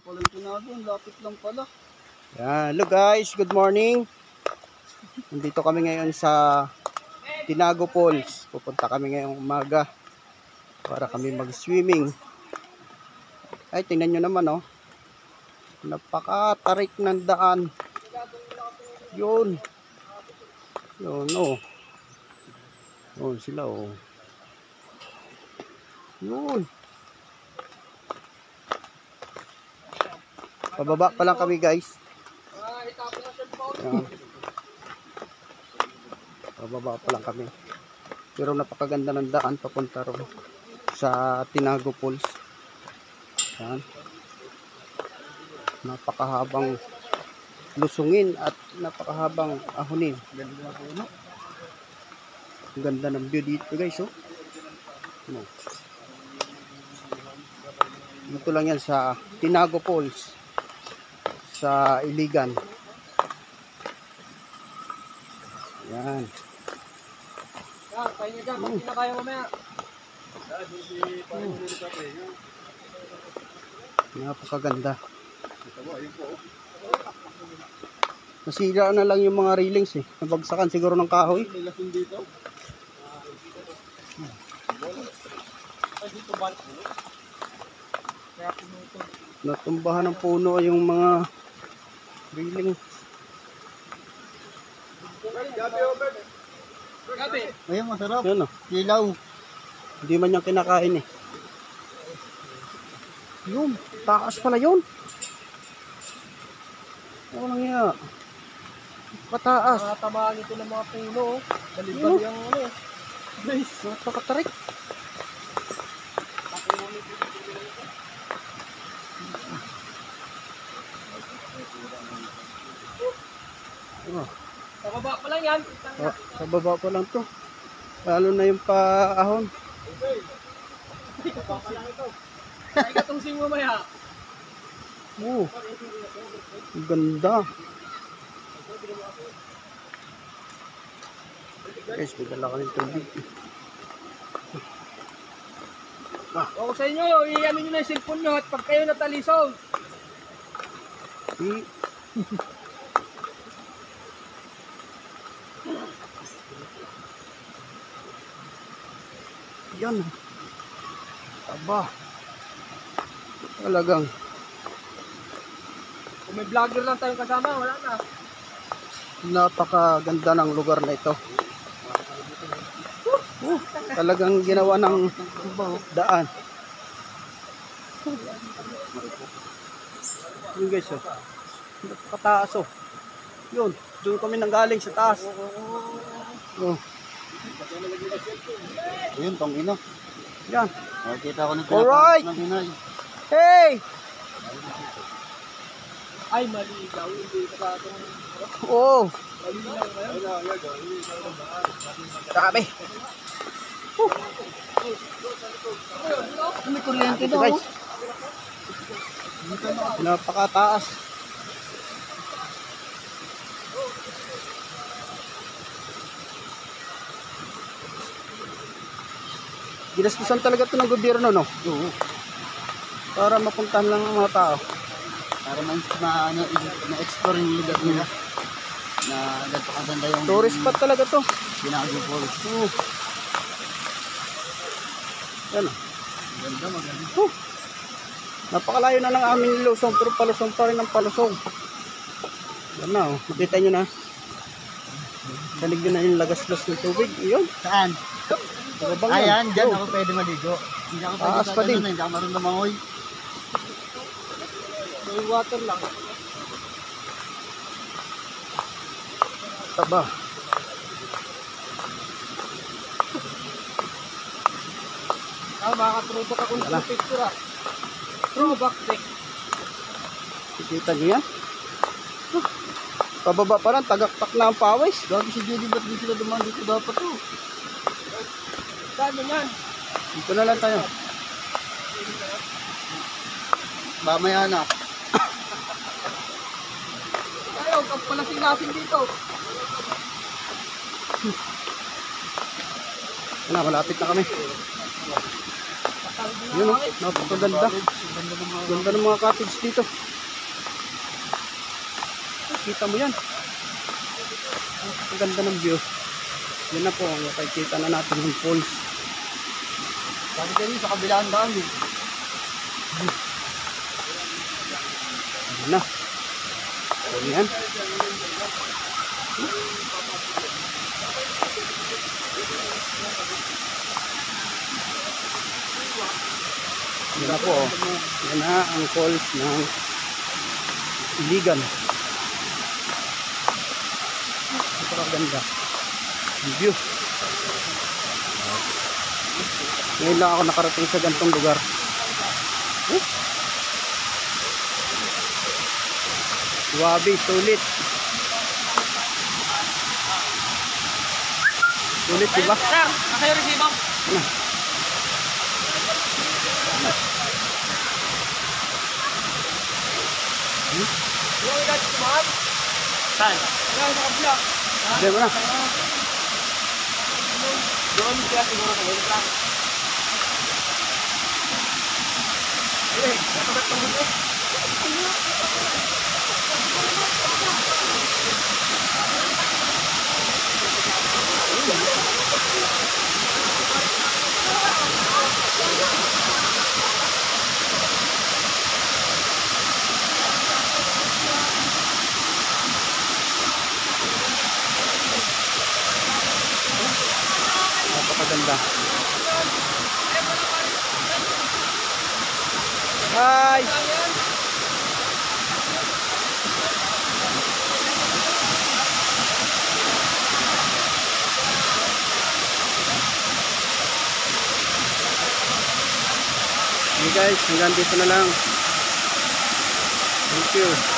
Palang tinago, lapit lang pala. Yan. Hello guys, good morning. Nandito kami ngayon sa Tinago Falls. Pupunta kami ngayong umaga para kami mag-swimming. Ay, tingnan nyo naman oh. Napakatarik ng daan. Yun. Yun oh. Yun sila oh. Yun. Pababa pa lang kami guys. Yan. Pababa pa lang kami. Pero napakaganda ng daan papunta ron sa Tinago Falls. Yan. Napakahabang lusungin at napakahabang ahonin. Ang ganda ng view dito guys oh. Dito lang yan sa Tinago Falls sa Iligan. Yan. Kaya nyo dyan, pag kinakaya mamaya. Napakaganda. Nasira na lang yung mga railings eh. Nabagsakan siguro ng kahoy. Natumbahan ng puno yung mga railings. Ayun, masarap. Yan oh. Kilaw. Hindi man yung kinakain eh. Yun. Taas pala yun. Ano lang yan? Pataas. Nakatamaan ito ng mga puno. Dalibag yung ano. Guys, napakatarik. Oh. Sa baba pa lang yan. Sa baba pa lang to. Lalo na yung paahon. Ay, katusing mamaya. Oh. Ang ganda. Guys, may dala ka ng tubig. O sa inyo, i-ano nyo na yung cellphone nyo at pag kayo natalisong. Yan. Aba. Talagang. Kung may vlogger lang tayong kasama, wala na. Napakaganda ng lugar na ito. Talagang ginawa ng daan. Yun guys oh. Napakataas oh. Yun. Doon kami nanggaling sa taas. Oh. Ayun, tong ino. Yan. Nakikita ko ng Alright. ng Pinoy. Hey! Ay, maligaw. Hindi ka itong... Oh. Grabe. May kuryente Ito guys. Napakataas. Ginastusan talaga ito ng gobyerno, no? Oo. Para mapuntahan lang ang mga tao. Para na-explore yung lugar nila. Na ganito kaganda yung... Tourist spot talaga to. Tinago Falls. Oo. Yan. Ganda, maganda. Napakalayo na ng aming Lusong, pero palusong pa rin ang palusong. Yan na, oh. Makita nyo na. Salig nyo na yung lagas-las ng tubig. Iyon. Saan? Babang Ayan, dyan oh. ako pwede maligo. Hindi ako pwede Taas sa pa din. ganun, hindi ako marunong lumangoy. May water lang. Taba. Makakatrutok ako ng picture ah. Throwback deck. Kikita nyo yan? Pababa pa lang, tagaktak na ang pawis. Gagi si Judy, ba't di sila dumaan dito dapat to? Saan yan? Dito na lang tayo. Mamaya na. Ayaw, pagpalasing-lasing dito. Malapit na kami. Yun o, napakaganda. Ganda ng mga cottage dito. Kita mo yan. Ang ganda ng view. Yan na po, makikita na natin yung falls. Sabi kayo sa kabilang daan eh. Yan na. So, yan. Yan na po. Yan na ang falls ng Iligan. Napakaganda ang view. Ngayon lang ako nakarating sa gantong lugar. Wabi, sulit. Sulit, diba? Sir, nasa yung resibo. Ano? Yung edad ko ba? Saan? Yan, sa kabila. Diyan mo na. Doon siya siguro sa wait lang. Eh, nakabat ko mo eh. Napakaganda. Hi! Okay guys, hanggang dito na lang. Thank you.